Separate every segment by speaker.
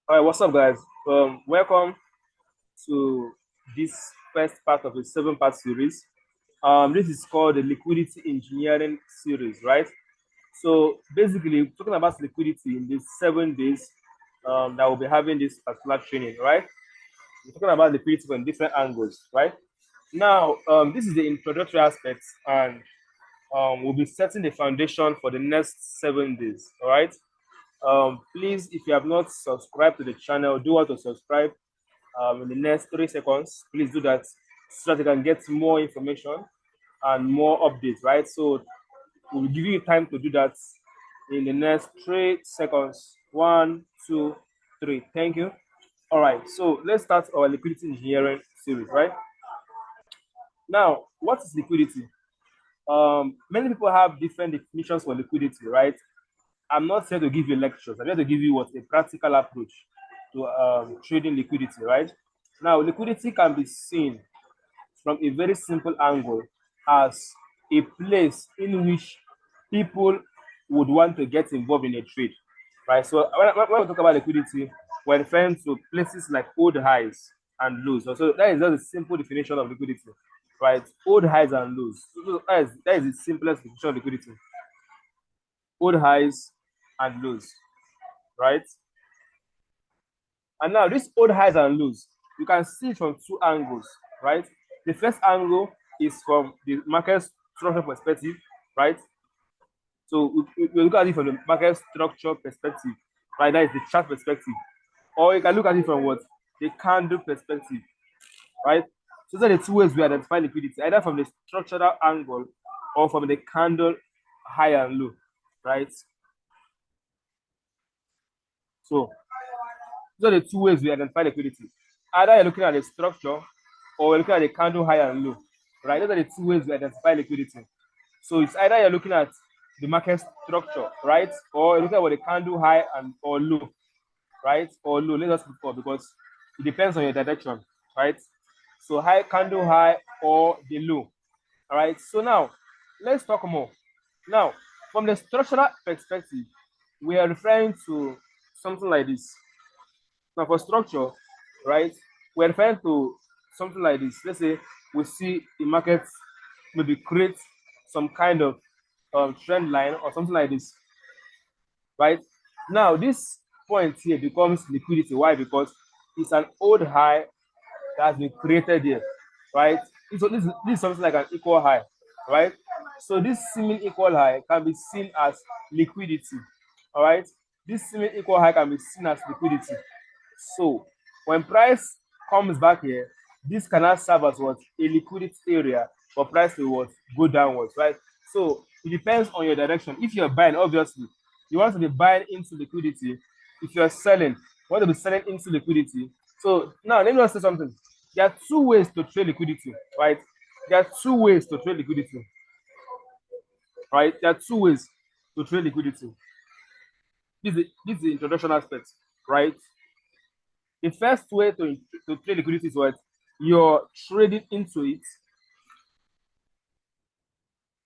Speaker 1: All right, what's up, guys? Welcome to this first part of a seven-part series. This is called the Liquidity Engineering series, right? So basically, talking about liquidity in these 7 days that we'll be having this particular training, right? We're talking about liquidity from different angles, right? Now, this is the introductory aspect, and we'll be setting the foundation for the next 7 days, all right? Please, if you have not subscribed to the channel, do want to subscribe in the next 3 seconds. Please do that so that you can get more information and more updates, right? So we'll give you time to do that in the next 3 seconds. 1, 2, 3. Thank you. All right, so let's start our liquidity engineering series, right? Now, what is liquidity? Many people have different definitions for liquidity, right? I'm not here to give you lectures. I'm here to give you what a practical approach to trading liquidity, right? Now, liquidity can be seen from a very simple angle as a place in which people would want to get involved in a trade, right? So when we talk about liquidity, we're referring to places like old highs and lows. So that is just a simple definition of liquidity, right? Old highs and lows. So that is the simplest definition of liquidity. Old highs and lows, right? And now these old highs and lows, you can see it from two angles, right? The first angle is from the market structure perspective, right? So we look at it from the market structure perspective, right? That is the chart perspective. Or you can look at it from what? The candle perspective, right? So those are the two ways we identify liquidity, either from the structural angle or from the candle high and low, right? So those are the two ways we identify liquidity. Either you're looking at the structure or you're looking at the candle high and low, right? Those are the two ways we identify liquidity. So it's either you're looking at the market structure, right? Or you're looking at what the candle high and or low, right? Or low. Let's just look for because it depends on your direction, right? So high candle high or the low. All right. So now let's talk more. Now, from the structural perspective, we are referring to something like this. Now, for structure, right, we're referring to something like this. Let's say we see the market maybe create some kind of trend line or something like this, right? Now, this point here becomes liquidity. Why? Because it's an old high that has been created here, right? So this is something like an equal high, right? So this seeming equal high can be seen as liquidity, all right? This seeming equal high can be seen as liquidity. So when price comes back here, this cannot serve as what? A liquidity area for price to what? Go downwards, right? So it depends on your direction. If you're buying, obviously, you want to be buying into liquidity. If you're selling, you want to be selling into liquidity. So now let me just say something. There are two ways to trade liquidity, right? There are two ways to trade liquidity, right? There are two ways to trade liquidity. This is the introduction aspect, right? The first way to trade liquidity is what? You're trading into it,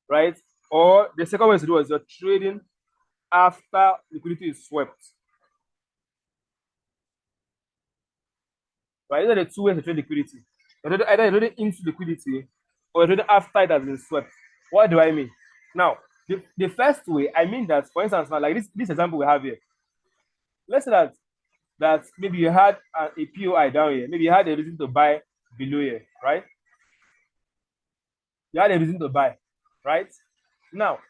Speaker 1: right? Or the second way to do it is you're trading after liquidity is swept. Right? These are the two ways to trade liquidity. Either you're trading into liquidity or you're trading after it has been swept. What do I mean? Now, the first way, I mean that, for instance, now, like this example we have here. Let's say that maybe you had a POI down here. Maybe you had a reason to buy below here, right? You had a reason to buy, right? Now,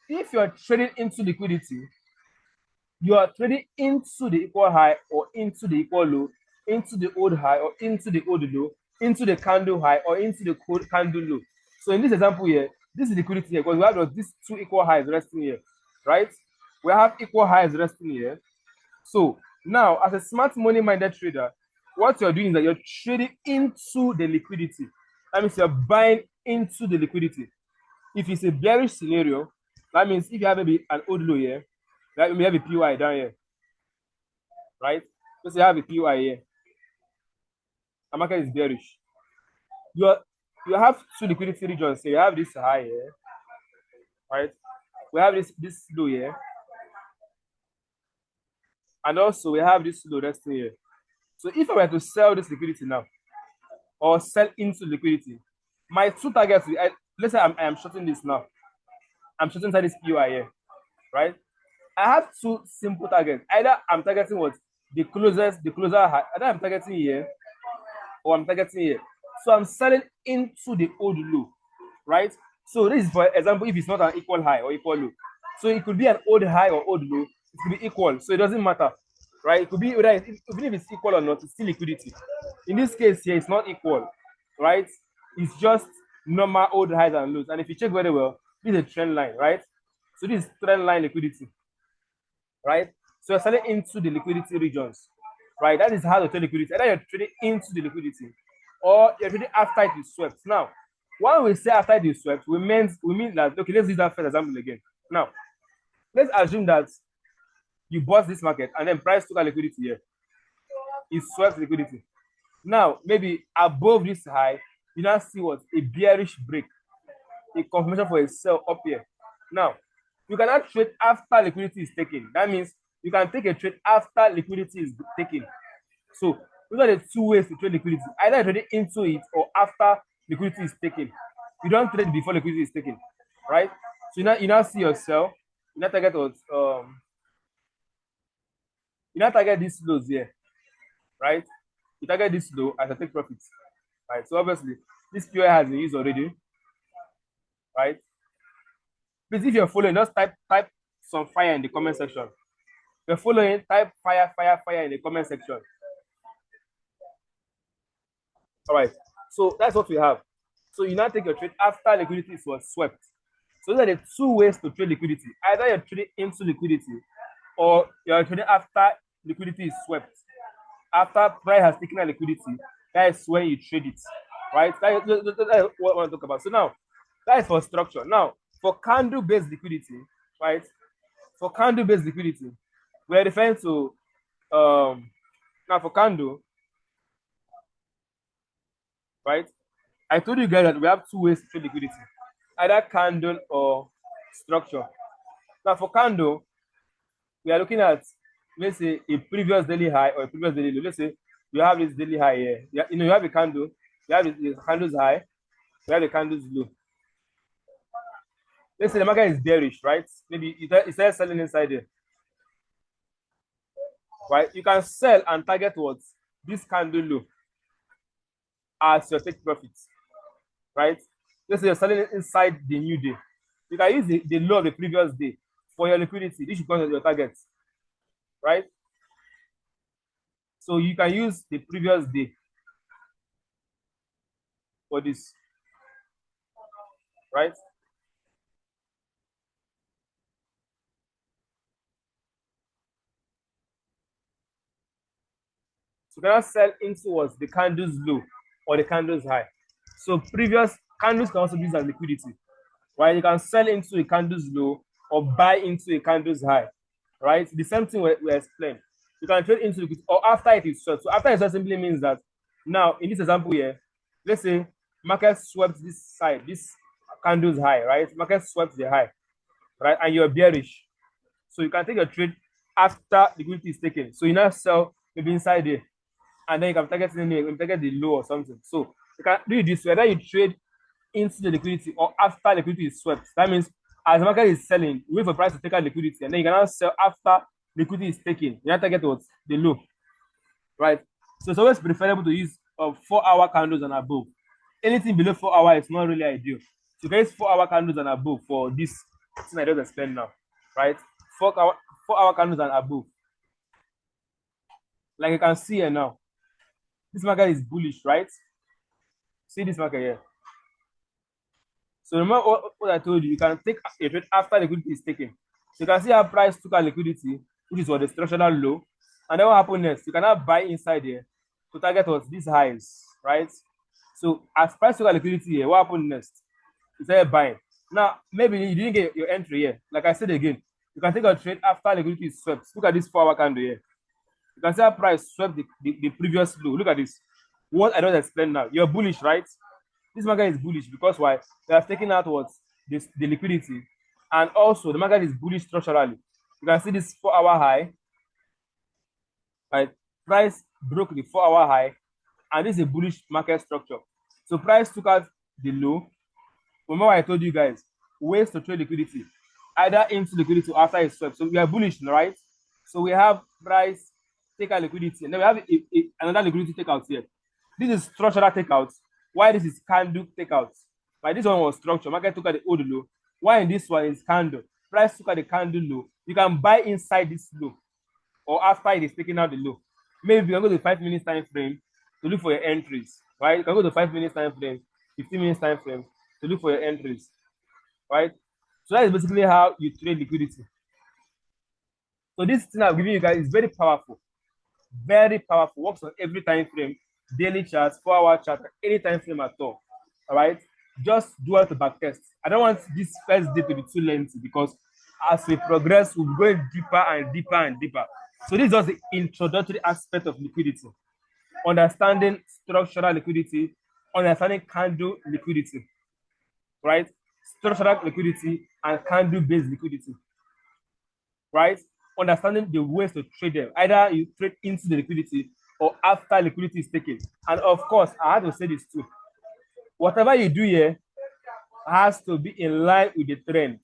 Speaker 1: if you're trading into liquidity, you are trading into the equal high or into the equal low, into the old high or into the old low, into the candle high or into the candle low. So in this example here, this is liquidity here because we have these two equal highs resting here, right? We have equal highs resting here. So now, as a smart money-minded trader, what you're doing is that you're trading into the liquidity. That means you're buying into the liquidity. If it's a bearish scenario, that means if you have maybe an old low here, like we have a PY down here, right? Let's say you have a PY here. The market is bearish. You have two liquidity regions. So you have this high here, right? We have this low here. And also we have this low resting here. So if I were to sell this liquidity now, or sell into liquidity, my two targets, let's say I am shorting this now. I'm shorting inside this POI here, right? I have two simple targets. Either I'm targeting what? The closer high. Either I'm targeting here or I'm targeting here. So I'm selling into the old low, right? So this is, for example, if it's not an equal high or equal low. So it could be an old high or old low. It could be equal. So it doesn't matter, right? It could be, even if it's equal or not, it's still liquidity. In this case here, it's not equal, right? It's just normal old highs and lows. And if you check very well, this is a trend line, right? So this is trend line liquidity, right? So you're selling into the liquidity regions, right? That is how to trade liquidity. Either you're trading into the liquidity or you're trading after it is swept. Now, when we say after it is swept, we mean that, okay, let's use that first example again. Now, let's assume that you bought this market and then price took a liquidity here. It swept liquidity. Now, maybe above this high, you now see what? A bearish break, a confirmation for a sell up here. Now, you cannot trade after liquidity is taken. That means you can take a trade after liquidity is taken. So those are the two ways to trade liquidity. Either trade into it or after liquidity is taken. You don't trade before liquidity is taken, right? So you now see yourself. You now target these lows here, right? You target this low as a take profits, right? So obviously this POI has been used already, right? Please, if you're following, just type some fire in the comment section. If you're following, type fire in the comment section. All right. So that's what we have. So you now take your trade after liquidity was swept. So those are the two ways to trade liquidity. Either you're trading into liquidity or you're trading after liquidity is swept. After price has taken a liquidity, that is when you trade it, right? That's what I want to talk about. So now, that is for structure. Now, for candle-based liquidity, right? For candle-based liquidity, we are referring to now for candle, right? I told you guys that we have two ways to trade liquidity, either candle or structure. Now for candle, we are looking at, let's say, a previous daily high or a previous daily low. Let's say you have this daily high here. You have a candle, you have the candle's high, you have the candle's low. Let's say the market is bearish, right? Maybe it starts selling inside there, right? You can sell and target what? This candle low as your take profits, right? Let's say you're selling inside the new day. You can use the low of the previous day for your liquidity. This should come as your target, right? So you can use the previous day for this, right? So you cannot sell into what? The candle's low or the candle's high. So previous candles can also be used as liquidity, right? You can sell into a candle's low or buy into a candle's high, right? The same thing we explained. You can trade into liquidity or after it is short. So after it simply means that now in this example here, let's say market swept this side, this candle's high, right? Market swept the high, right? And you're bearish. So you can take a trade after liquidity is taken. So you now sell maybe inside there, and then you can target the low or something. So you can do this whether you trade into the liquidity or after liquidity is swept. That means as the market is selling, you wait for price to take out liquidity, and then you can now sell after liquidity is taken. You have to target what? The low, right? So it's always preferable to use 4-hour candles and above. Anything below 4 hours is not really ideal. So you can use 4-hour candles and above for this thing I just explained now, right? 4-hour candles and above. Like you can see here now, this market is bullish, right? See this market here. So remember what I told you, you can take a trade after liquidity is taken. So you can see how price took a liquidity, which is what the structural low. And then what happened next? You cannot buy inside here to target what these highs, right? So as price took a liquidity here, what happened next? You started buying. Now, maybe you didn't get your entry here. Like I said again, you can take a trade after liquidity is swept. Look at this 4-hour candle here. You can see how price swept the previous low. Look at this. What I don't explain now. You're bullish, right? This market is bullish because why? They have taken out what? The liquidity. And also, the market is bullish structurally. You can see this 4-hour high. right? Price broke the 4-hour high, and this is a bullish market structure. So price took out the low. Remember I told you guys, ways to trade liquidity, either into liquidity or after it swept. So we are bullish, right? So we have price take out liquidity, and then we have another liquidity takeout here. This is structural takeout. Why this is candle takeout? Right, this one was structure. Market took out the old low. Why in this one is candle? Price took out the candle low. You can buy inside this low or after it is taking out the low. Maybe you can go to 5 minutes time frame to look for your entries, right? You can go to 5 minutes time frame, 15 minutes time frame to look for your entries, right? So that is basically how you trade liquidity. So this thing I'm giving you guys is very powerful, works on every time frame, daily charts, 4-hour chart, any time frame at all. All right, just do it to back test. I don't want this first day to be too lengthy because as we progress, we'll be going deeper and deeper and deeper. So this is just the introductory aspect of liquidity, understanding structural liquidity, understanding candle liquidity, right? Structural liquidity and candle-based liquidity, right? Understanding the ways to trade them. Either you trade into the liquidity or after liquidity is taken. And of course, I have to say this too. Whatever you do here has to be in line with the trend,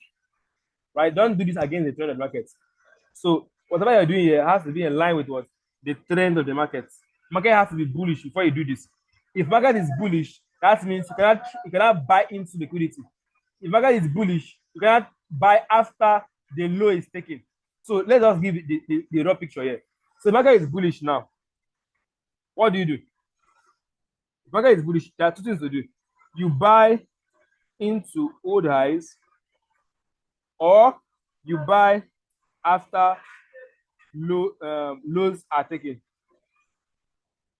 Speaker 1: right? Don't do this against the trend of the market. So whatever you're doing here has to be in line with what? The trend of the market. Market has to be bullish before you do this. If market is bullish, that means you cannot buy into liquidity. If market is bullish, you cannot buy after the low is taken. So let's just give the raw picture here. So market is bullish now. What do? If market is bullish, there are two things to do. You buy into old highs, or you buy after lows are taken.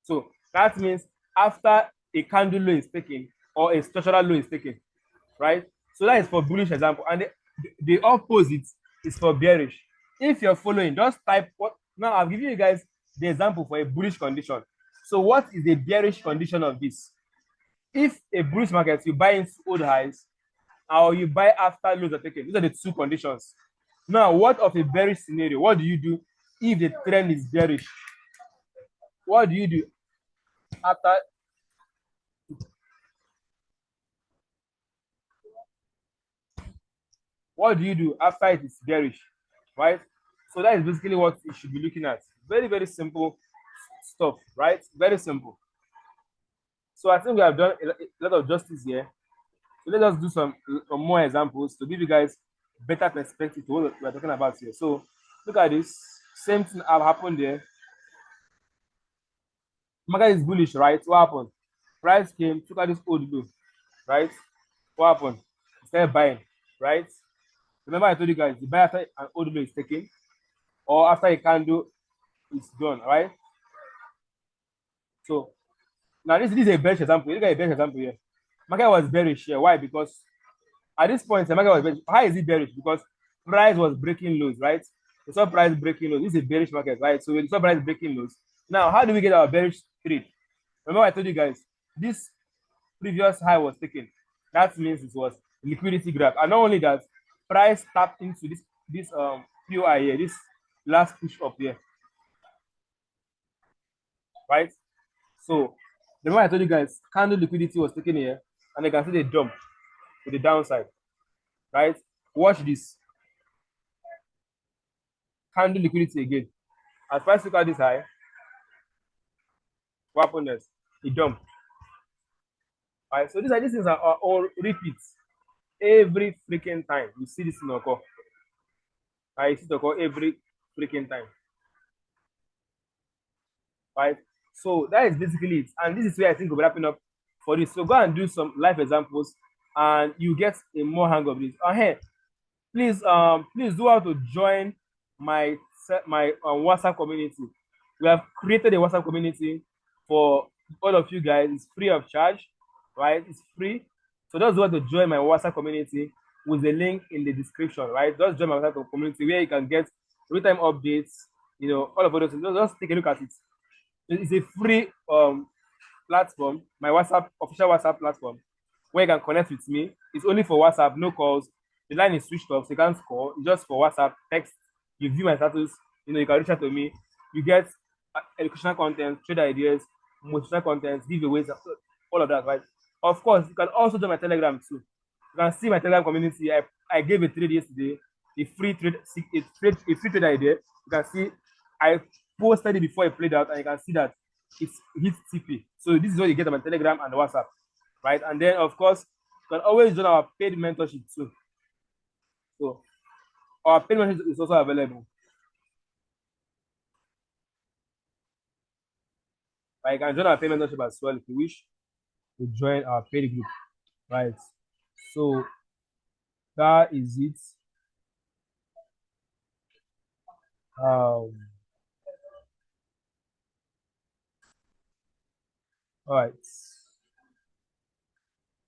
Speaker 1: So that means after a candle low is taken or a structural low is taken, right? So that is for bullish example, and the opposite is for bearish. If you're following, just type what. Now I've given you guys the example for a bullish condition. So what is the bearish condition of this? If a bullish market, you buy into old highs or you buy after lows are taken. These are the two conditions. Now, what of a bearish scenario? What do you do if the trend is bearish? What do you do after? What do you do after it is bearish, right? So that is basically what you should be looking at. Very, very simple stuff, right? Very simple. So I think we have done a lot of justice here. So let us do some more examples to give you guys better perspective to what we're talking about here. So look at this. Same thing have happened there. Market is bullish, right? What happened? Price came, took out this old low, right? What happened? Started buying, right? Remember I told you guys, the buy after an old low is taken or after a candle is done, right? So now this is a bearish example. Look at a bearish example here. Market was bearish here. Why? Because at this point, the market was bearish. How is it bearish? Because price was breaking lows, right? We saw price breaking lows. This is a bearish market, right? So we saw price breaking lows. Now, how do we get our bearish trade? Remember I told you guys, this previous high was taken. That means it was liquidity grab. And not only that, price tapped into this POI here, this last push up here, right? So remember I told you guys, candle liquidity was taken here, and you can see the jump to the downside, right? Watch this. Candle liquidity again. As price took out this high, what happened next? It jumped. All right, so these things are all repeats every freaking time. You see this in occur. I see it occur every freaking time. Right? So that is basically it. And this is where I think we'll be wrapping up for this. So go and do some live examples and you get a more hang of this. Hey, please do how to join my WhatsApp community. We have created a WhatsApp community for all of you guys. It's free of charge, right? It's free. So just want to join my WhatsApp community with the link in the description, right? Just join my WhatsApp community where you can get real-time updates, all of those things. Just take a look at it. It's a free platform, my official WhatsApp platform, where you can connect with me. It's only for WhatsApp, no calls. The line is switched off, so you can't call. It's just for WhatsApp, text. You view my status, you can reach out to me. You get educational content, trade ideas, motivational content, giveaways, all of that, right? Of course, you can also join my Telegram too. You can see my Telegram community. I gave a trade yesterday, a free trade, a free trade idea. You can see I posted it before I played out, and you can see that it's hit TP. So this is what you get on my Telegram and WhatsApp, right? And then of course, you can always join our paid mentorship too. So our paid mentorship is also available. Right? You can join our paid mentorship as well if you wish to join our paid group, right? So that is it. Um, all right.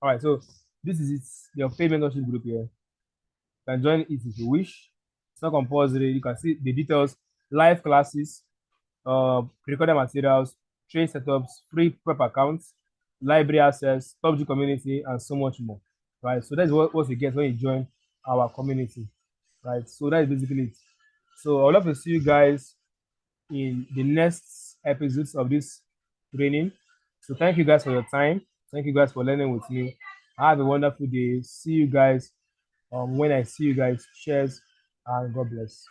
Speaker 1: All right. So this is it. Your paid mentorship group here. You can join it if you wish. It's not compulsory. You can see the details, live classes, recorded materials, trade setups, free prep accounts, library access, PUBG community, and so much more. Right. So that's what you get when you join our community. Right. So that is basically it. So I would love to see you guys in the next episodes of this training. So thank you guys for your time. Thank you guys for learning with me. Have a wonderful day. See you guys when I see you guys. Cheers and God bless.